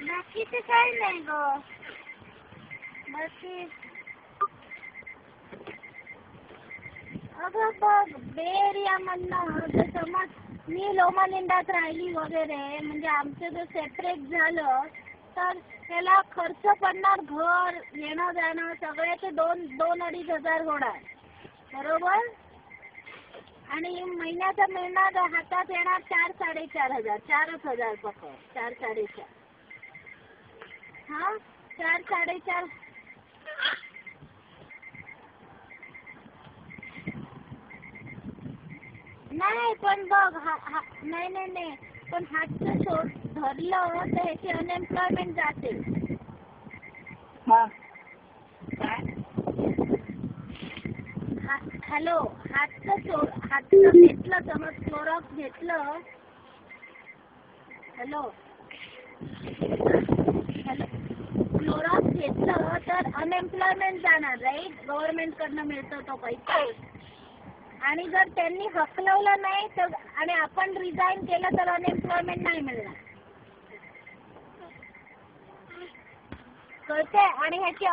बाकीचं काय नाही ग. बाकी अगं बघ बे एरियामधनं जर समज मी लोमालिंडात राहिली वगैरे म्हणजे आमचं जर सेपरेट झालं तर त्याला खर्च पडणार घर येणं जाणं सगळ्याचे 2-2.5 हजार होणार बरोबर. आणि महिन्याचा मिळणार हातात येणार 4-4.5 हजार 4च हजार पकड 4-4.5 हा 4-4.5 नाही पण बघ नाही पण हातचं सोड धरलं तर ह्याची अनएम्प्लॉयमेंट जाते. हॅलो हातचं घेतलं समज क्लोरॉक्स घेतलं. हॅलो क्लोरॉक्स घेतलं तर अनएम्प्लॉयमेंट जाणार राईट. गव्हर्नमेंट कडनं मिळतो तो पैसा. आणि जर त्यांनी हकलवलं नाही तर आणि आपण रिझाईन केलं तर अनएम्प्लॉयमेंट नाही मिळणार कळते. आणि ह्याची